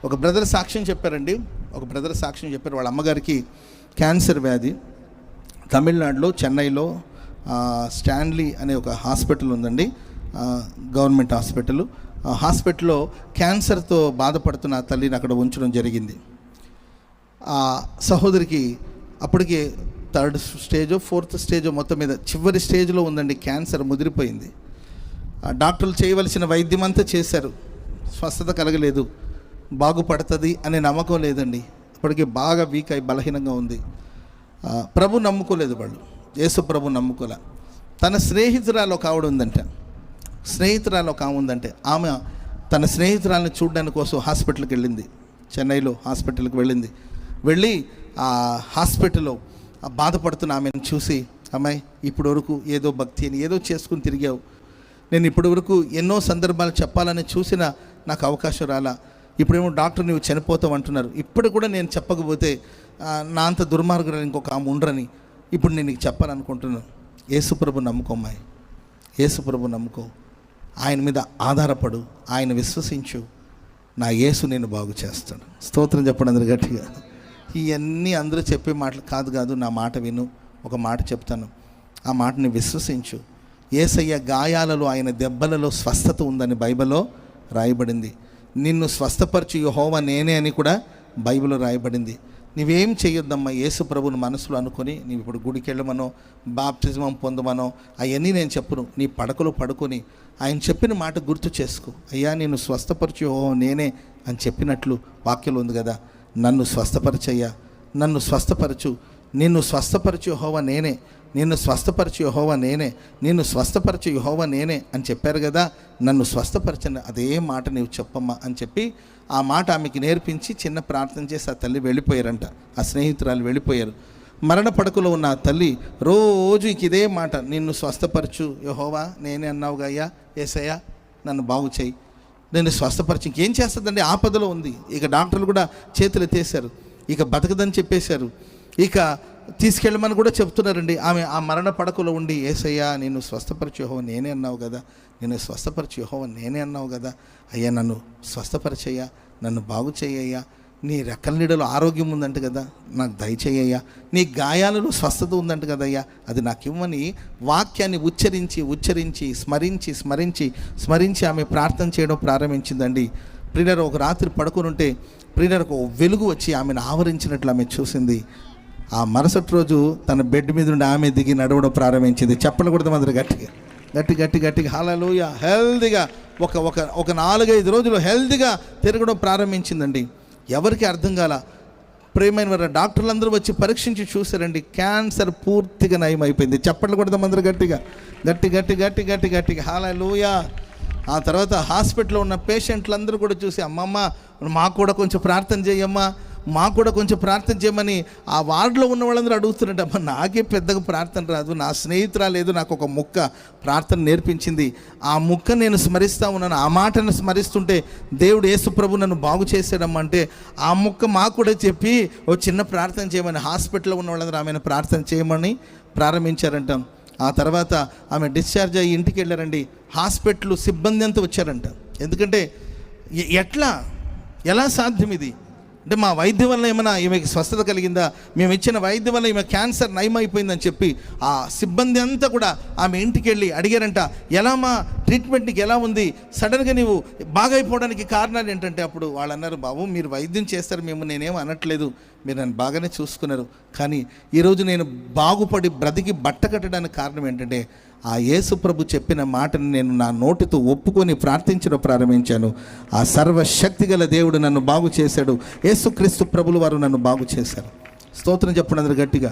ఒక బ్రదర్ సాక్ష్యం చెప్పారండి. వాళ్ళ అమ్మగారికి క్యాన్సర్ వ్యాధి. తమిళనాడులో చెన్నైలో స్టాన్లీ అనే ఒక హాస్పిటల్ ఉందండి, గవర్నమెంట్ హాస్పిటల్. హాస్పిటల్లో క్యాన్సర్తో బాధపడుతున్న తల్లిని అక్కడ ఉంచడం జరిగింది. ఆ సహోదరికి అప్పటికే 3rd స్టేజో 4th స్టేజో మొత్తం మీద చివరి స్టేజ్లో ఉందండి. క్యాన్సర్ ముదిరిపోయింది. డాక్టర్లు చేయవలసిన వైద్యం అంతా చేశారు, స్వస్థత కలగలేదు. బాగుపడుతుంది అనే నమ్మకం లేదండి. అప్పటికి బాగా వీక్ అయి బలహీనంగా ఉంది. ప్రభు నమ్ముకోలేదు వాళ్ళు, యేసు ప్రభు నమ్ముకోలే. తన స్నేహితురాలు ఒక ఆవిడ ఉందంటే ఆమె తన స్నేహితురాలను చూడడానికి కోసం హాస్పిటల్కి వెళ్ళింది. చెన్నైలో హాస్పిటల్కి వెళ్ళి ఆ హాస్పిటల్లో బాధపడుతున్న ఆమెను చూసి, అమ్మాయి ఇప్పటి వరకు ఏదో భక్తి అని ఏదో చేసుకుని తిరిగావు, నేను ఇప్పటి వరకు ఎన్నో సందర్భాలు చెప్పాలని చూసినా నాకు అవకాశం రాలా, ఇప్పుడేమో డాక్టర్ నువ్వు చనిపోతావు అంటున్నారు, ఇప్పుడు కూడా నేను చెప్పకపోతే నా అంత దుర్మార్గులు ఇంకొక ఆమె ఉండరని ఇప్పుడు నేను నీకు చెప్పాలనుకుంటున్నాను. యేసుప్రభు నమ్ముకో అమ్మాయి, యేసుప్రభు నమ్ముకో, ఆయన మీద ఆధారపడు, ఆయన విశ్వసించు, నా యేసు నేను బాగు చేస్తాడు. స్తోత్రం చెప్పండి అందరు గట్టిగా. ఇవన్నీ అందరూ చెప్పే మాటలు కాదు, నా మాట విను. ఒక మాట చెప్తాను, ఆ మాటని విశ్వసించు. యేసయ్య గాయాలలో, ఆయన దెబ్బలలో స్వస్థత ఉందని బైబిల్లో రాయబడింది. నిన్ను స్వస్థపరిచి యెహోవా నేనే అని కూడా బైబిల్లో రాయబడింది. నువ్వేం చేయొద్దమ్మా, యేసు ప్రభుని మనసులో అనుకొని నీవు ఇప్పుడు గుడికి వెళ్ళమనో బాప్తిజమం పొందమనో అవన్నీ నేను చెప్పును. నీ పడకలో పడుకొని ఆయన చెప్పిన మాట గుర్తు చేసుకో. అయ్యా నేను స్వస్థపరిచి యెహోవా నేనే అని చెప్పినట్లు వాక్యంలో ఉంది కదా, నన్ను స్వస్థపరచయ్యా, నన్ను స్వస్థపరచు, నిన్ను స్వస్థపరచు యెహోవా నేనే, నిన్ను స్వస్థపరచు యెహోవా నేనే, నిన్ను స్వస్థపరచు యెహోవా నేనే అని చెప్పారు కదా, నన్ను స్వస్థపరచండి, అదే మాట నీవు చెప్పమ్మా అని చెప్పి ఆ మాట ఆమెకి నేర్పించి చిన్న ప్రార్థన చేసి ఆ తల్లి వెళ్ళిపోయారంట. ఆ స్నేహితురాలు వెళ్ళిపోయారు. మరణ పడకలో ఉన్న ఆ తల్లి రోజు ఇదే మాట, నిన్ను స్వస్థపరచు యెహోవా నేనే అన్నావుగా అయ్యా, యేసయ్యా నన్ను బాగు చేయి, నేను స్వస్థపరిచి ఇంకేం చేస్తుందండి, ఆపదలో ఉంది. ఇక డాక్టర్లు కూడా చేతులు ఎత్తేసారు, ఇక బతకదని చెప్పేశారు, ఇక తీసుకెళ్ళమని కూడా చెప్తున్నారండి. ఆమె ఆ మరణ పడకలో ఉండి, యేసయ్యా నిన్ను స్వస్థపరిచి యెహోవా నేనే అన్నావు కదా, నిన్ను స్వస్థపరిచి యెహోవా నేనే అన్నావు కదా, అయ్యా నన్ను స్వస్థపరిచయ్యా, నన్ను బాగు చేయయ్యా, నీ రెక్కల నీడలో ఆరోగ్యం ఉందంట కదా, నాకు దయచేయ్యా, నీ గాయాలలో స్వస్థత ఉందంట కదయ్యా, అది నాకు ఇవ్వని వాక్యాన్ని ఉచ్చరించి స్మరించి ఆమె ప్రార్థన చేయడం ప్రారంభించిందండి. ప్రియులారా, ఒక రాత్రి పడుకొని ఉంటే ప్రియులారా ఒక వెలుగు వచ్చి ఆమెను ఆవరించినట్లు ఆమె చూసింది. ఆ మరుసటి రోజు తన బెడ్ మీద నుండి ఆమె దిగి నడవడం ప్రారంభించింది. చెప్పలు కూడా అందరూ గట్టిగా హల్లెలూయా. హెల్దీగా ఒక 4-5 రోజులు హెల్దీగా తిరగడం ప్రారంభించిందండి. ఎవరికి అర్థం కాల. ప్రేమైన వారు డాక్టర్లు అందరూ వచ్చి పరీక్షించి చూసారండి, క్యాన్సర్ పూర్తిగా నయం అయిపోయింది. చెప్పట్లు కూడా అందరూ గట్టిగా హల్లెలూయా. ఆ తర్వాత హాస్పిటల్లో ఉన్న పేషెంట్లందరూ కూడా చూసి, అమ్మమ్మ మాకు కూడా కొంచెం ప్రార్థన చేయమ్మా, మాకు కూడా కొంచెం ప్రార్థన చేయమని ఆ వార్డులో ఉన్న వాళ్ళందరూ అడుగుతున్నట్టు. అమ్మ నాకే పెద్దగా ప్రార్థన రాదు, నా స్నేహితురాలు ఏదో నాకు ఒక ముక్క ప్రార్థన నేర్పించింది, ఆ ముక్క నేను స్మరిస్తూ ఉన్నాను, ఆ మాటను స్మరిస్తుంటే దేవుడు యేసు ప్రభు నన్ను బాగు చేశాడమ్మా అంటే ఆ ముక్క మాకు కూడా చెప్పి ఓ చిన్న ప్రార్థన చేయమని హాస్పిటల్లో ఉన్న వాళ్ళందరూ ఆమెను ప్రార్థన చేయమని ప్రారంభించారంట. ఆ తర్వాత ఆమె డిశ్చార్జ్ అయ్యి ఇంటికి వెళ్ళారండి. హాస్పిటల్ సిబ్బంది అంతా వచ్చారంట. ఎందుకంటే ఎలా సాధ్యం ఇది అంటే, మా వైద్యం వల్ల ఏమైనా ఈమెకి స్వస్థత కలిగిందా, మేము ఇచ్చిన వైద్యం వల్ల ఈమె క్యాన్సర్ నయమైపోయిందని చెప్పి ఆ సిబ్బంది అంతా కూడా ఆమె ఇంటికి వెళ్ళి అడిగారంట, ఎలా మా ట్రీట్మెంట్కి ఎలా ఉంది, సడన్గా నీవు బాగైపోవడానికి కారణాలు ఏంటంటే, అప్పుడు వాళ్ళు అన్నారు, బాబు మీరు వైద్యం చేస్తారు, నేనేం అనట్లేదు, మీరు నన్ను బాగానే చూసుకున్నారు, కానీ ఈరోజు నేను బాగుపడి బ్రతికి బట్ట కట్టడానికి కారణం ఏంటంటే, ఆ యేసు ప్రభు చెప్పిన మాటను నేను నా నోటితో ఒప్పుకొని ప్రార్థించడం ప్రారంభించాను. ఆ సర్వశక్తి గల దేవుడు నన్ను బాగు చేశాడు. యేసుక్రీస్తు ప్రభులు వారు నన్ను బాగు చేశారు. స్తోత్రం చెప్పండి అందరూ గట్టిగా.